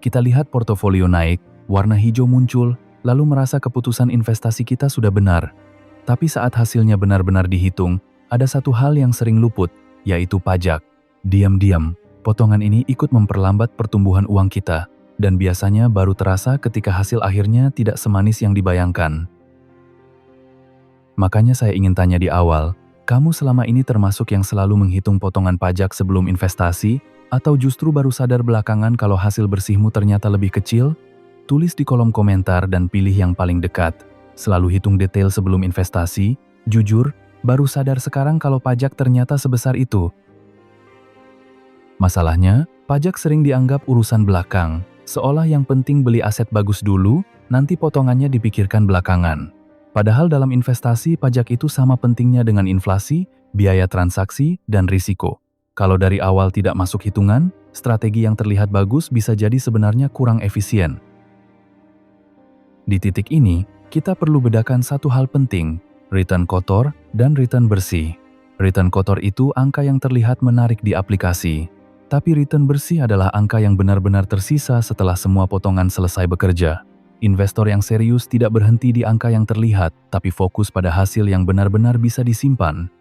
Kita lihat portofolio naik, warna hijau muncul, lalu merasa keputusan investasi kita sudah benar. Tapi saat hasilnya benar-benar dihitung, ada satu hal yang sering luput, yaitu pajak. Diam-diam, potongan ini ikut memperlambat pertumbuhan uang kita, dan biasanya baru terasa ketika hasil akhirnya tidak semanis yang dibayangkan. Makanya saya ingin tanya di awal, kamu selama ini termasuk yang selalu menghitung potongan pajak sebelum investasi, atau justru baru sadar belakangan kalau hasil bersihmu ternyata lebih kecil? Tulis di kolom komentar dan pilih yang paling dekat. Selalu hitung detail sebelum investasi, jujur, baru sadar sekarang kalau pajak ternyata sebesar itu. Masalahnya, pajak sering dianggap urusan belakang, seolah yang penting beli aset bagus dulu, nanti potongannya dipikirkan belakangan. Padahal dalam investasi, pajak itu sama pentingnya dengan inflasi, biaya transaksi, dan risiko. Kalau dari awal tidak masuk hitungan, strategi yang terlihat bagus bisa jadi sebenarnya kurang efisien. Di titik ini, kita perlu bedakan satu hal penting, return kotor dan return bersih. Return kotor itu angka yang terlihat menarik di aplikasi. Tapi return bersih adalah angka yang benar-benar tersisa setelah semua potongan selesai bekerja. Investor yang serius tidak berhenti di angka yang terlihat, tapi fokus pada hasil yang benar-benar bisa disimpan.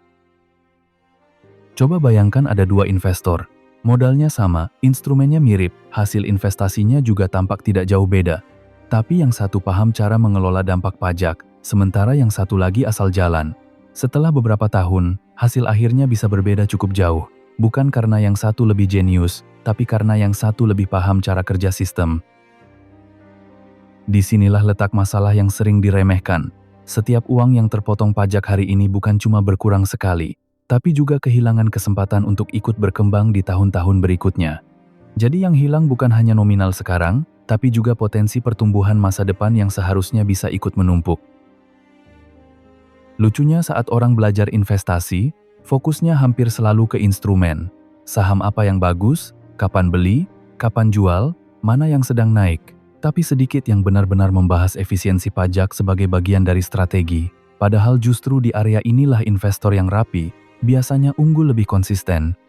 Coba bayangkan ada dua investor. Modalnya sama, instrumennya mirip, hasil investasinya juga tampak tidak jauh beda. Tapi yang satu paham cara mengelola dampak pajak, sementara yang satu lagi asal jalan. Setelah beberapa tahun, hasil akhirnya bisa berbeda cukup jauh. Bukan karena yang satu lebih jenius, tapi karena yang satu lebih paham cara kerja sistem. Disinilah letak masalah yang sering diremehkan. Setiap uang yang terpotong pajak hari ini bukan cuma berkurang sekali, tapi juga kehilangan kesempatan untuk ikut berkembang di tahun-tahun berikutnya. Jadi yang hilang bukan hanya nominal sekarang, tapi juga potensi pertumbuhan masa depan yang seharusnya bisa ikut menumpuk. Lucunya saat orang belajar investasi, fokusnya hampir selalu ke instrumen. Saham apa yang bagus, kapan beli, kapan jual, mana yang sedang naik. Tapi sedikit yang benar-benar membahas efisiensi pajak sebagai bagian dari strategi. Padahal justru di area inilah investor yang rapi, biasanya unggul lebih konsisten.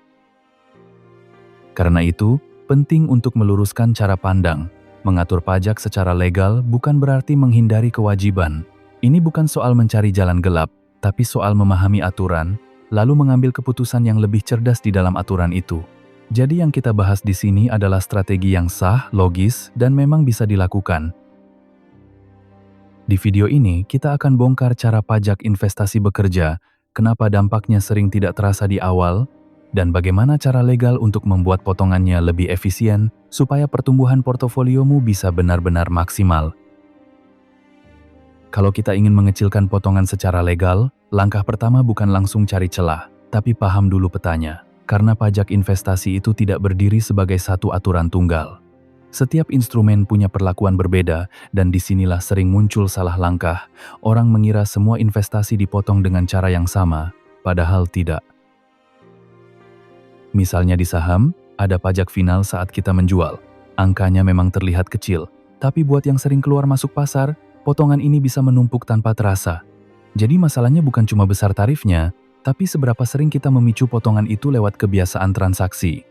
Karena itu, penting untuk meluruskan cara pandang. Mengatur pajak secara legal bukan berarti menghindari kewajiban. Ini bukan soal mencari jalan gelap, tapi soal memahami aturan, lalu mengambil keputusan yang lebih cerdas di dalam aturan itu. Jadi yang kita bahas di sini adalah strategi yang sah, logis, dan memang bisa dilakukan. Di video ini, kita akan bongkar cara pajak investasi bekerja, kenapa dampaknya sering tidak terasa di awal, dan bagaimana cara legal untuk membuat potongannya lebih efisien supaya pertumbuhan portofoliomu bisa benar-benar maksimal. Kalau kita ingin mengecilkan potongan secara legal, langkah pertama bukan langsung cari celah, tapi paham dulu petanya. Karena pajak investasi itu tidak berdiri sebagai satu aturan tunggal. Setiap instrumen punya perlakuan berbeda, dan disinilah sering muncul salah langkah. Orang mengira semua investasi dipotong dengan cara yang sama, padahal tidak. Misalnya di saham, ada pajak final saat kita menjual. Angkanya memang terlihat kecil, tapi buat yang sering keluar masuk pasar, potongan ini bisa menumpuk tanpa terasa. Jadi masalahnya bukan cuma besar tarifnya, tapi seberapa sering kita memicu potongan itu lewat kebiasaan transaksi.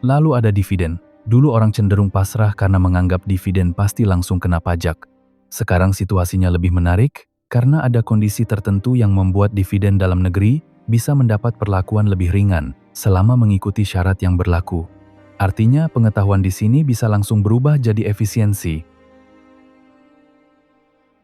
Lalu ada dividen. Dulu orang cenderung pasrah karena menganggap dividen pasti langsung kena pajak. Sekarang situasinya lebih menarik, karena ada kondisi tertentu yang membuat dividen dalam negeri bisa mendapat perlakuan lebih ringan selama mengikuti syarat yang berlaku. Artinya pengetahuan di sini bisa langsung berubah jadi efisiensi.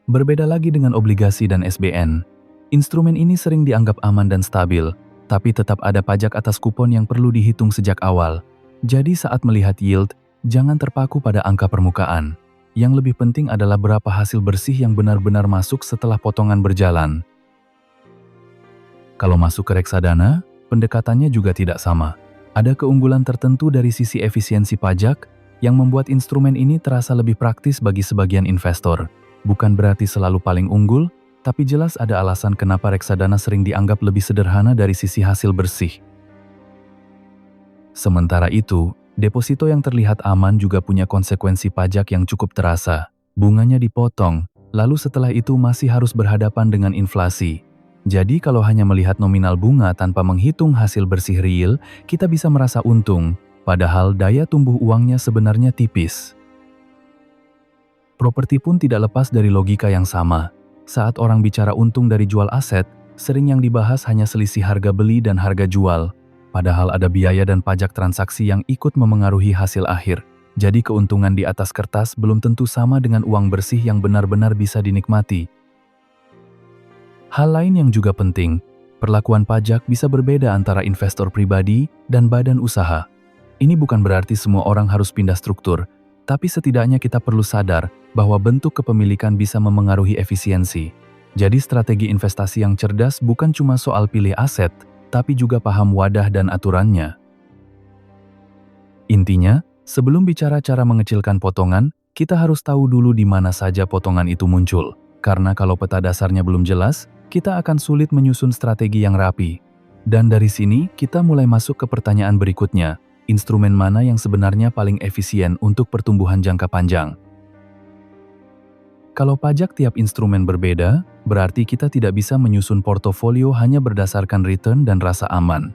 Berbeda lagi dengan obligasi dan SBN. Instrumen ini sering dianggap aman dan stabil, tapi tetap ada pajak atas kupon yang perlu dihitung sejak awal. Jadi saat melihat yield, jangan terpaku pada angka permukaan. Yang lebih penting adalah berapa hasil bersih yang benar-benar masuk setelah potongan berjalan. Kalau masuk ke reksadana, pendekatannya juga tidak sama. Ada keunggulan tertentu dari sisi efisiensi pajak yang membuat instrumen ini terasa lebih praktis bagi sebagian investor. Bukan berarti selalu paling unggul, tapi jelas ada alasan kenapa reksadana sering dianggap lebih sederhana dari sisi hasil bersih. Sementara itu, deposito yang terlihat aman juga punya konsekuensi pajak yang cukup terasa. Bunganya dipotong, lalu setelah itu masih harus berhadapan dengan inflasi. Jadi kalau hanya melihat nominal bunga tanpa menghitung hasil bersih real, kita bisa merasa untung. padahal daya tumbuh uangnya sebenarnya tipis. Properti pun tidak lepas dari logika yang sama. Saat orang bicara untung dari jual aset, sering yang dibahas hanya selisih harga beli dan harga jual, padahal ada biaya dan pajak transaksi yang ikut memengaruhi hasil akhir. Jadi keuntungan di atas kertas belum tentu sama dengan uang bersih yang benar-benar bisa dinikmati. Hal lain yang juga penting, perlakuan pajak bisa berbeda antara investor pribadi dan badan usaha. Ini bukan berarti semua orang harus pindah struktur, tapi setidaknya kita perlu sadar bahwa bentuk kepemilikan bisa memengaruhi efisiensi. Jadi strategi investasi yang cerdas bukan cuma soal pilih aset, tapi juga paham wadah dan aturannya. Intinya, sebelum bicara cara mengecilkan potongan, kita harus tahu dulu di mana saja potongan itu muncul. Karena kalau peta dasarnya belum jelas, kita akan sulit menyusun strategi yang rapi. Dan dari sini, kita mulai masuk ke pertanyaan berikutnya. Instrumen mana yang sebenarnya paling efisien untuk pertumbuhan jangka panjang? Kalau pajak tiap instrumen berbeda, berarti kita tidak bisa menyusun portofolio hanya berdasarkan return dan rasa aman.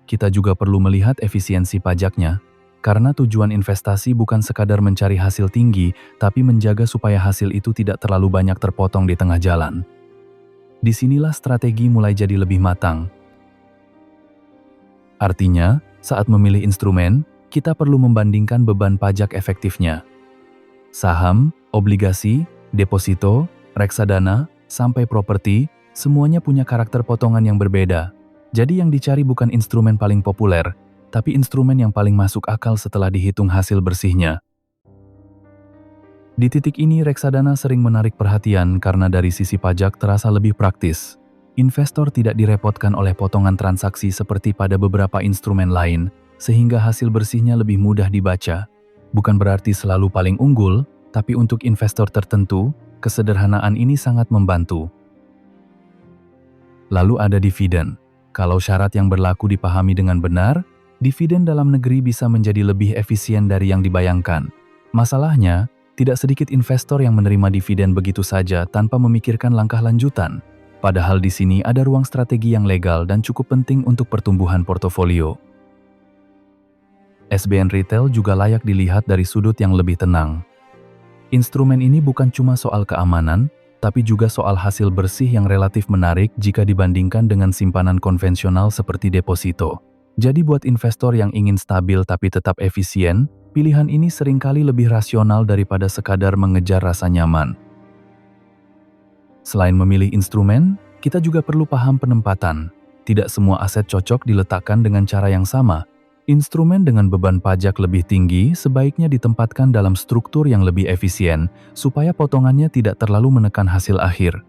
Kita juga perlu melihat efisiensi pajaknya, karena tujuan investasi bukan sekadar mencari hasil tinggi, tapi menjaga supaya hasil itu tidak terlalu banyak terpotong di tengah jalan. Disinilah strategi mulai jadi lebih matang. Artinya, saat memilih instrumen, kita perlu membandingkan beban pajak efektifnya. Saham, obligasi, deposito, reksadana, sampai properti, semuanya punya karakter potongan yang berbeda. Jadi yang dicari bukan instrumen paling populer, tapi instrumen yang paling masuk akal setelah dihitung hasil bersihnya. Di titik ini reksadana sering menarik perhatian karena dari sisi pajak terasa lebih praktis. Investor tidak direpotkan oleh potongan transaksi seperti pada beberapa instrumen lain, sehingga hasil bersihnya lebih mudah dibaca. Bukan berarti selalu paling unggul, tapi untuk investor tertentu, kesederhanaan ini sangat membantu. Lalu ada dividen. Kalau syarat yang berlaku dipahami dengan benar, dividen dalam negeri bisa menjadi lebih efisien dari yang dibayangkan. Masalahnya, tidak sedikit investor yang menerima dividen begitu saja tanpa memikirkan langkah lanjutan. Padahal di sini ada ruang strategi yang legal dan cukup penting untuk pertumbuhan portofolio. SBN Retail juga layak dilihat dari sudut yang lebih tenang. Instrumen ini bukan cuma soal keamanan, tapi juga soal hasil bersih yang relatif menarik jika dibandingkan dengan simpanan konvensional seperti deposito. Jadi buat investor yang ingin stabil tapi tetap efisien, pilihan ini seringkali lebih rasional daripada sekadar mengejar rasa nyaman. Selain memilih instrumen, kita juga perlu paham penempatan. Tidak semua aset cocok diletakkan dengan cara yang sama. Instrumen dengan beban pajak lebih tinggi sebaiknya ditempatkan dalam struktur yang lebih efisien, supaya potongannya tidak terlalu menekan hasil akhir.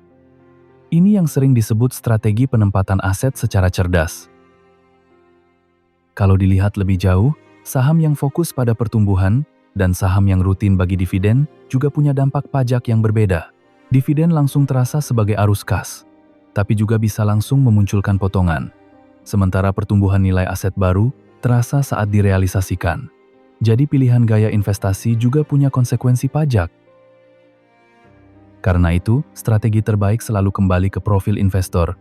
Ini yang sering disebut strategi penempatan aset secara cerdas. Kalau dilihat lebih jauh, saham yang fokus pada pertumbuhan dan saham yang rutin bagi dividen juga punya dampak pajak yang berbeda. Dividen langsung terasa sebagai arus kas, tapi juga bisa langsung memunculkan potongan. Sementara pertumbuhan nilai aset baru terasa saat direalisasikan. Jadi pilihan gaya investasi juga punya konsekuensi pajak. Karena itu, strategi terbaik selalu kembali ke profil investor.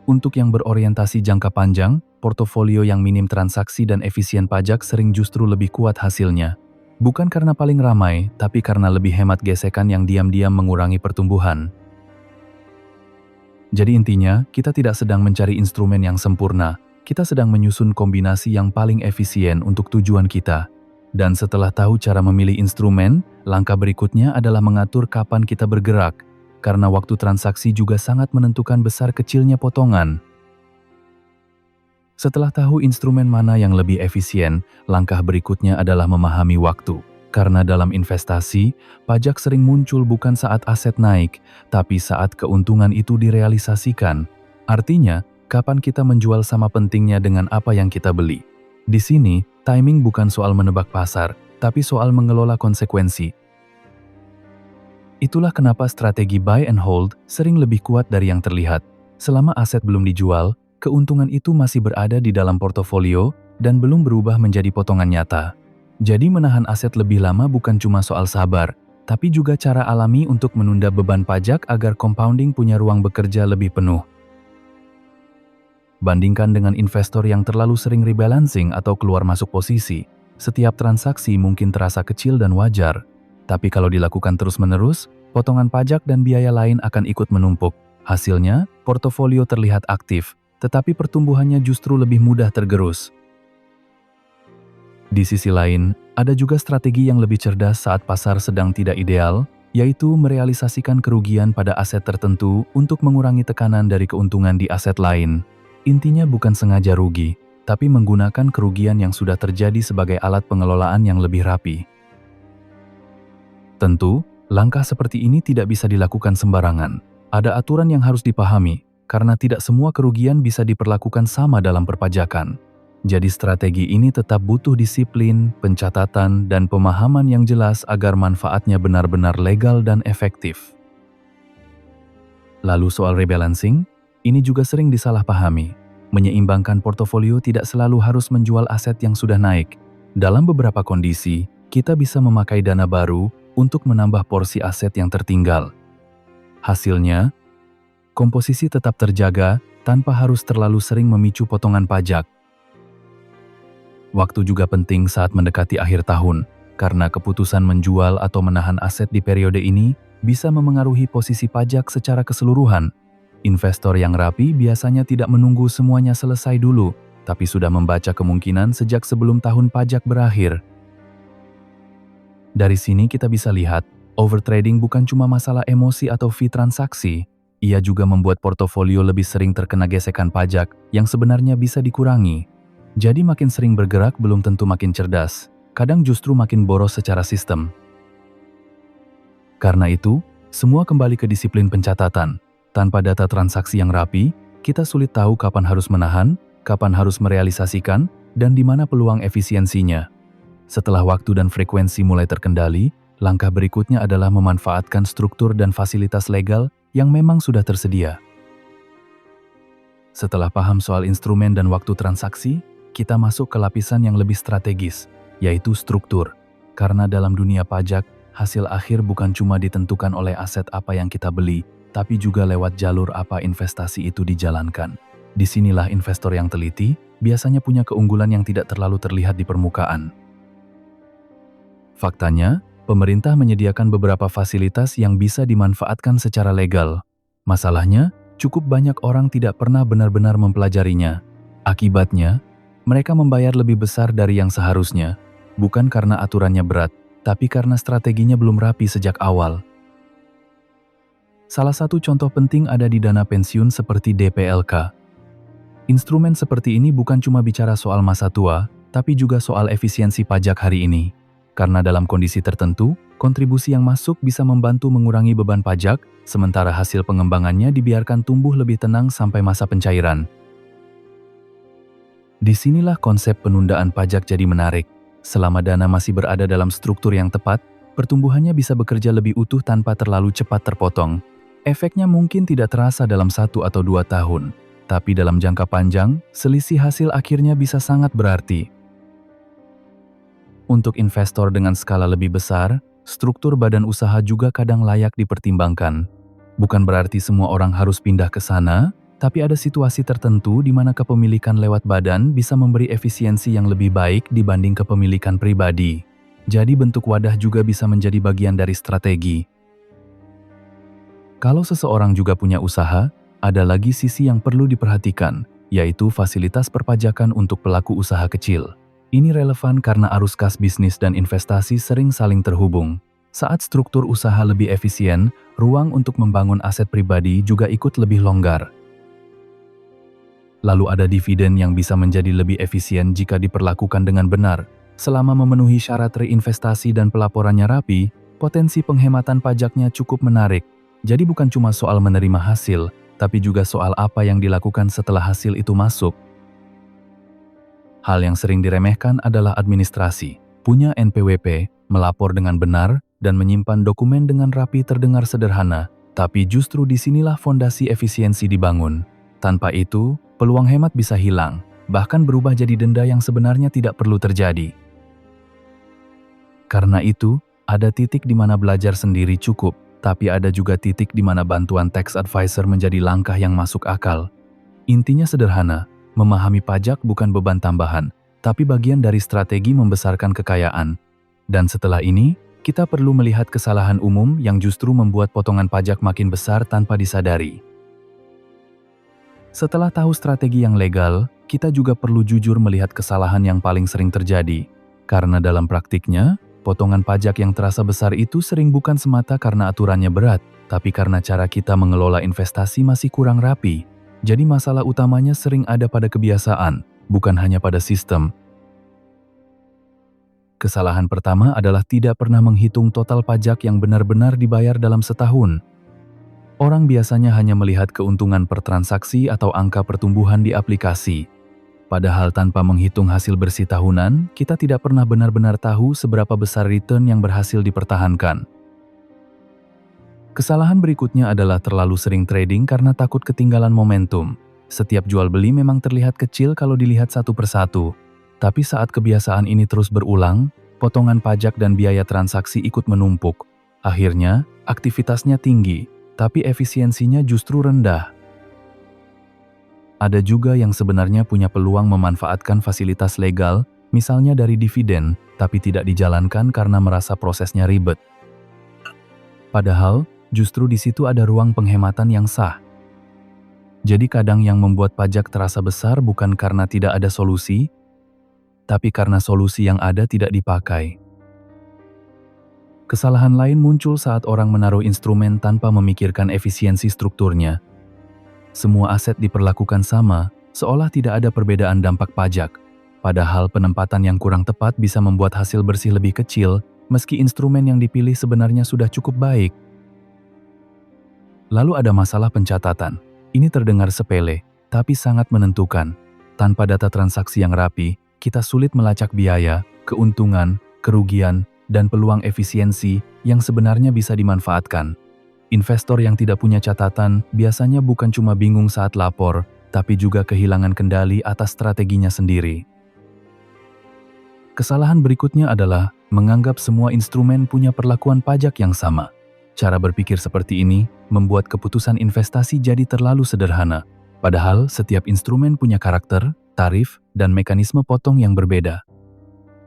Untuk yang berorientasi jangka panjang, portofolio yang minim transaksi dan efisien pajak sering justru lebih kuat hasilnya. Bukan karena paling ramai, tapi karena lebih hemat gesekan yang diam-diam mengurangi pertumbuhan. Jadi intinya, kita tidak sedang mencari instrumen yang sempurna, kita sedang menyusun kombinasi yang paling efisien untuk tujuan kita. Dan setelah tahu cara memilih instrumen, langkah berikutnya adalah mengatur kapan kita bergerak, karena waktu transaksi juga sangat menentukan besar kecilnya potongan. Setelah tahu instrumen mana yang lebih efisien, langkah berikutnya adalah memahami waktu. Karena dalam investasi, pajak sering muncul bukan saat aset naik, tapi saat keuntungan itu direalisasikan. Artinya, kapan kita menjual sama pentingnya dengan apa yang kita beli. Di sini, timing bukan soal menebak pasar, tapi soal mengelola konsekuensi. Itulah kenapa strategi buy and hold sering lebih kuat dari yang terlihat. Selama aset belum dijual, keuntungan itu masih berada di dalam portofolio dan belum berubah menjadi potongan nyata. Jadi menahan aset lebih lama bukan cuma soal sabar, tapi juga cara alami untuk menunda beban pajak agar compounding punya ruang bekerja lebih penuh. Bandingkan dengan investor yang terlalu sering rebalancing atau keluar masuk posisi. Setiap transaksi mungkin terasa kecil dan wajar, tapi kalau dilakukan terus-menerus, potongan pajak dan biaya lain akan ikut menumpuk. Hasilnya, portofolio terlihat aktif, tetapi pertumbuhannya justru lebih mudah tergerus. Di sisi lain, ada juga strategi yang lebih cerdas saat pasar sedang tidak ideal, yaitu merealisasikan kerugian pada aset tertentu untuk mengurangi tekanan dari keuntungan di aset lain. Intinya bukan sengaja rugi, tapi menggunakan kerugian yang sudah terjadi sebagai alat pengelolaan yang lebih rapi. Tentu, langkah seperti ini tidak bisa dilakukan sembarangan. Ada aturan yang harus dipahami, karena tidak semua kerugian bisa diperlakukan sama dalam perpajakan. Jadi strategi ini tetap butuh disiplin, pencatatan, dan pemahaman yang jelas agar manfaatnya benar-benar legal dan efektif. Lalu soal rebalancing, ini juga sering disalahpahami. Menyeimbangkan portofolio tidak selalu harus menjual aset yang sudah naik. Dalam beberapa kondisi, kita bisa memakai dana baru untuk menambah porsi aset yang tertinggal. Hasilnya, komposisi tetap terjaga tanpa harus terlalu sering memicu potongan pajak. Waktu juga penting saat mendekati akhir tahun, karena keputusan menjual atau menahan aset di periode ini bisa memengaruhi posisi pajak secara keseluruhan. Investor yang rapi biasanya tidak menunggu semuanya selesai dulu, tapi sudah membaca kemungkinan sejak sebelum tahun pajak berakhir. Dari sini kita bisa lihat, overtrading bukan cuma masalah emosi atau fee transaksi, ia juga membuat portofolio lebih sering terkena gesekan pajak yang sebenarnya bisa dikurangi. Jadi makin sering bergerak belum tentu makin cerdas, kadang justru makin boros secara sistem. Karena itu, semua kembali ke disiplin pencatatan. Tanpa data transaksi yang rapi, kita sulit tahu kapan harus menahan, kapan harus merealisasikan, dan di mana peluang efisiensinya. Setelah waktu dan frekuensi mulai terkendali, langkah berikutnya adalah memanfaatkan struktur dan fasilitas legal yang memang sudah tersedia. Setelah paham soal instrumen dan waktu transaksi, kita masuk ke lapisan yang lebih strategis, yaitu struktur. Karena dalam dunia pajak, hasil akhir bukan cuma ditentukan oleh aset apa yang kita beli, tapi juga lewat jalur apa investasi itu dijalankan. Disinilah investor yang teliti biasanya punya keunggulan yang tidak terlalu terlihat di permukaan. Faktanya, pemerintah menyediakan beberapa fasilitas yang bisa dimanfaatkan secara legal. Masalahnya, cukup banyak orang tidak pernah benar-benar mempelajarinya. Akibatnya, mereka membayar lebih besar dari yang seharusnya, bukan karena aturannya berat, tapi karena strateginya belum rapi sejak awal. Salah satu contoh penting ada di dana pensiun seperti DPLK. Instrumen seperti ini bukan cuma bicara soal masa tua, tapi juga soal efisiensi pajak hari ini. Karena dalam kondisi tertentu, kontribusi yang masuk bisa membantu mengurangi beban pajak, sementara hasil pengembangannya dibiarkan tumbuh lebih tenang sampai masa pencairan. Disinilah konsep penundaan pajak jadi menarik. Selama dana masih berada dalam struktur yang tepat, pertumbuhannya bisa bekerja lebih utuh tanpa terlalu cepat terpotong. Efeknya mungkin tidak terasa dalam 1 atau 2 tahun, tapi dalam jangka panjang, selisih hasil akhirnya bisa sangat berarti. Untuk investor dengan skala lebih besar, struktur badan usaha juga kadang layak dipertimbangkan. Bukan berarti semua orang harus pindah ke sana, tapi ada situasi tertentu di mana kepemilikan lewat badan bisa memberi efisiensi yang lebih baik dibanding kepemilikan pribadi. Jadi bentuk wadah juga bisa menjadi bagian dari strategi. Kalau seseorang juga punya usaha, ada lagi sisi yang perlu diperhatikan, yaitu fasilitas perpajakan untuk pelaku usaha kecil. Ini relevan karena arus kas bisnis dan investasi sering saling terhubung. Saat struktur usaha lebih efisien, ruang untuk membangun aset pribadi juga ikut lebih longgar. Lalu ada dividen yang bisa menjadi lebih efisien jika diperlakukan dengan benar. Selama memenuhi syarat reinvestasi dan pelaporannya rapi, potensi penghematan pajaknya cukup menarik. Jadi bukan cuma soal menerima hasil, tapi juga soal apa yang dilakukan setelah hasil itu masuk. Hal yang sering diremehkan adalah administrasi. Punya NPWP, melapor dengan benar, dan menyimpan dokumen dengan rapi terdengar sederhana, tapi justru disinilah fondasi efisiensi dibangun. Tanpa itu, peluang hemat bisa hilang, bahkan berubah jadi denda yang sebenarnya tidak perlu terjadi. Karena itu, ada titik di mana belajar sendiri cukup, tapi ada juga titik di mana bantuan tax advisor menjadi langkah yang masuk akal. Intinya sederhana, memahami pajak bukan beban tambahan, tapi bagian dari strategi membesarkan kekayaan. Dan setelah ini, kita perlu melihat kesalahan umum yang justru membuat potongan pajak makin besar tanpa disadari. Setelah tahu strategi yang legal, kita juga perlu jujur melihat kesalahan yang paling sering terjadi. Karena dalam praktiknya, potongan pajak yang terasa besar itu sering bukan semata karena aturannya berat, tapi karena cara kita mengelola investasi masih kurang rapi. Jadi masalah utamanya sering ada pada kebiasaan, bukan hanya pada sistem. Kesalahan pertama adalah tidak pernah menghitung total pajak yang benar-benar dibayar dalam setahun. Orang biasanya hanya melihat keuntungan per transaksi atau angka pertumbuhan di aplikasi. Padahal tanpa menghitung hasil bersih tahunan, kita tidak pernah benar-benar tahu seberapa besar return yang berhasil dipertahankan. Kesalahan berikutnya adalah terlalu sering trading karena takut ketinggalan momentum. Setiap jual beli memang terlihat kecil kalau dilihat satu persatu. Tapi saat kebiasaan ini terus berulang, potongan pajak dan biaya transaksi ikut menumpuk. Akhirnya, aktivitasnya tinggi, tapi efisiensinya justru rendah. Ada juga yang sebenarnya punya peluang memanfaatkan fasilitas legal, misalnya dari dividen, tapi tidak dijalankan karena merasa prosesnya ribet. Padahal, justru di situ ada ruang penghematan yang sah. Jadi kadang yang membuat pajak terasa besar bukan karena tidak ada solusi, tapi karena solusi yang ada tidak dipakai. Kesalahan lain muncul saat orang menaruh instrumen tanpa memikirkan efisiensi strukturnya. Semua aset diperlakukan sama, seolah tidak ada perbedaan dampak pajak. Padahal penempatan yang kurang tepat bisa membuat hasil bersih lebih kecil, meski instrumen yang dipilih sebenarnya sudah cukup baik. Lalu ada masalah pencatatan. Ini terdengar sepele, tapi sangat menentukan. Tanpa data transaksi yang rapi, kita sulit melacak biaya, keuntungan, kerugian, dan peluang efisiensi yang sebenarnya bisa dimanfaatkan. Investor yang tidak punya catatan biasanya bukan cuma bingung saat lapor, tapi juga kehilangan kendali atas strateginya sendiri. Kesalahan berikutnya adalah menganggap semua instrumen punya perlakuan pajak yang sama. Cara berpikir seperti ini membuat keputusan investasi jadi terlalu sederhana. Padahal setiap instrumen punya karakter, tarif, dan mekanisme potong yang berbeda.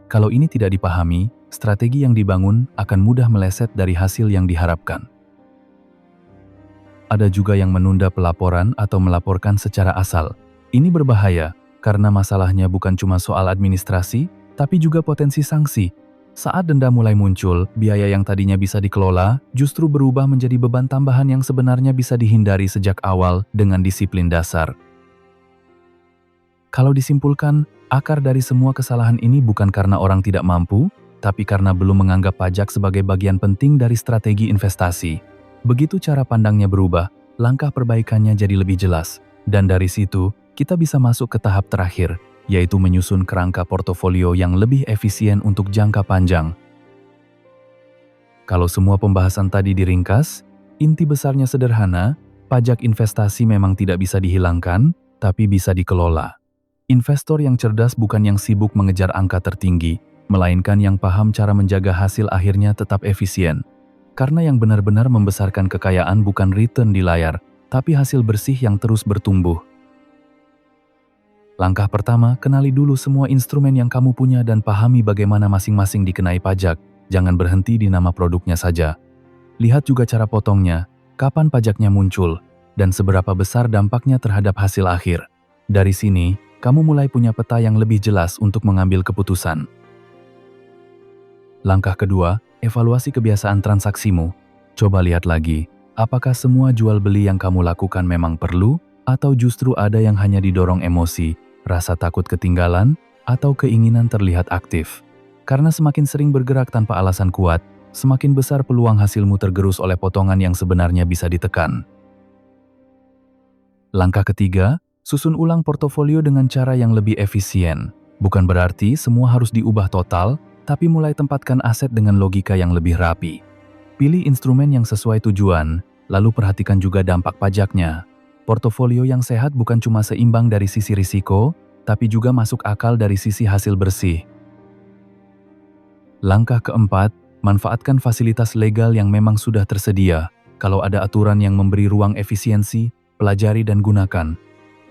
Kalau ini tidak dipahami, strategi yang dibangun akan mudah meleset dari hasil yang diharapkan. Ada juga yang menunda pelaporan atau melaporkan secara asal. Ini berbahaya, karena masalahnya bukan cuma soal administrasi, tapi juga potensi sanksi. Saat denda mulai muncul, biaya yang tadinya bisa dikelola justru berubah menjadi beban tambahan yang sebenarnya bisa dihindari sejak awal dengan disiplin dasar. Kalau disimpulkan, akar dari semua kesalahan ini bukan karena orang tidak mampu, tapi karena belum menganggap pajak sebagai bagian penting dari strategi investasi. Begitu cara pandangnya berubah, langkah perbaikannya jadi lebih jelas. Dan dari situ, kita bisa masuk ke tahap terakhir, yaitu menyusun kerangka portofolio yang lebih efisien untuk jangka panjang. Kalau semua pembahasan tadi diringkas, inti besarnya sederhana, pajak investasi memang tidak bisa dihilangkan, tapi bisa dikelola. Investor yang cerdas bukan yang sibuk mengejar angka tertinggi, melainkan yang paham cara menjaga hasil akhirnya tetap efisien. Karena yang benar-benar membesarkan kekayaan bukan return di layar, tapi hasil bersih yang terus bertumbuh. Langkah pertama, kenali dulu semua instrumen yang kamu punya dan pahami bagaimana masing-masing dikenai pajak. Jangan berhenti di nama produknya saja. Lihat juga cara potongnya, kapan pajaknya muncul, dan seberapa besar dampaknya terhadap hasil akhir. Dari sini, kamu mulai punya peta yang lebih jelas untuk mengambil keputusan. Langkah kedua, evaluasi kebiasaan transaksimu. Coba lihat lagi, apakah semua jual beli yang kamu lakukan memang perlu, atau justru ada yang hanya didorong emosi, rasa takut ketinggalan, atau keinginan terlihat aktif. Karena semakin sering bergerak tanpa alasan kuat, semakin besar peluang hasilmu tergerus oleh potongan yang sebenarnya bisa ditekan. Langkah ketiga, susun ulang portofolio dengan cara yang lebih efisien. Bukan berarti semua harus diubah total, tapi mulai tempatkan aset dengan logika yang lebih rapi. Pilih instrumen yang sesuai tujuan, lalu perhatikan juga dampak pajaknya. Portofolio yang sehat bukan cuma seimbang dari sisi risiko, tapi juga masuk akal dari sisi hasil bersih. Langkah keempat, manfaatkan fasilitas legal yang memang sudah tersedia. Kalau ada aturan yang memberi ruang efisiensi, pelajari dan gunakan.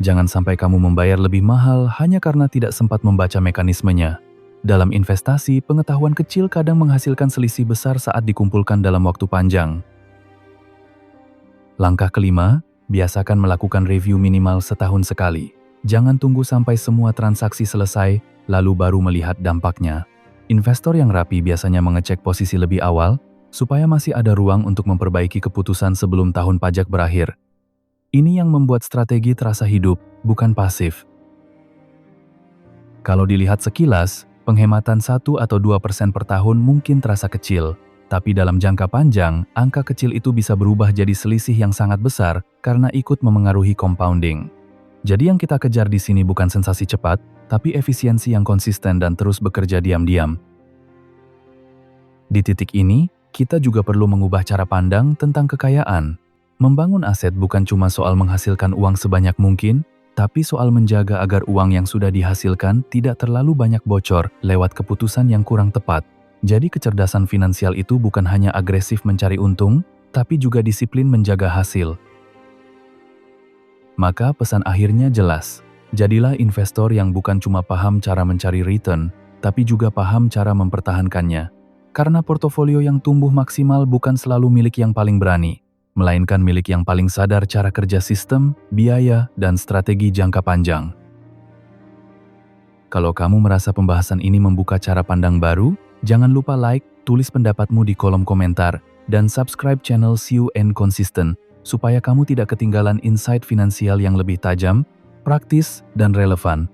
Jangan sampai kamu membayar lebih mahal hanya karena tidak sempat membaca mekanismenya. Dalam investasi, pengetahuan kecil kadang menghasilkan selisih besar saat dikumpulkan dalam waktu panjang. Langkah kelima, biasakan melakukan review minimal setahun sekali. Jangan tunggu sampai semua transaksi selesai, lalu baru melihat dampaknya. Investor yang rapi biasanya mengecek posisi lebih awal, supaya masih ada ruang untuk memperbaiki keputusan sebelum tahun pajak berakhir. Ini yang membuat strategi terasa hidup, bukan pasif. Kalau dilihat sekilas, penghematan 1 atau 2% per tahun mungkin terasa kecil, tapi dalam jangka panjang, angka kecil itu bisa berubah jadi selisih yang sangat besar karena ikut memengaruhi compounding. Jadi yang kita kejar di sini bukan sensasi cepat, tapi efisiensi yang konsisten dan terus bekerja diam-diam. Di titik ini, kita juga perlu mengubah cara pandang tentang kekayaan. Membangun aset bukan cuma soal menghasilkan uang sebanyak mungkin, tapi soal menjaga agar uang yang sudah dihasilkan tidak terlalu banyak bocor lewat keputusan yang kurang tepat. Jadi kecerdasan finansial itu bukan hanya agresif mencari untung, tapi juga disiplin menjaga hasil. Maka pesan akhirnya jelas, jadilah investor yang bukan cuma paham cara mencari return, tapi juga paham cara mempertahankannya. Karena portofolio yang tumbuh maksimal bukan selalu milik yang paling berani, melainkan milik yang paling sadar cara kerja sistem, biaya, dan strategi jangka panjang. Kalau kamu merasa pembahasan ini membuka cara pandang baru, jangan lupa like, tulis pendapatmu di kolom komentar, dan subscribe channel See You and Consistent, supaya kamu tidak ketinggalan insight finansial yang lebih tajam, praktis, dan relevan.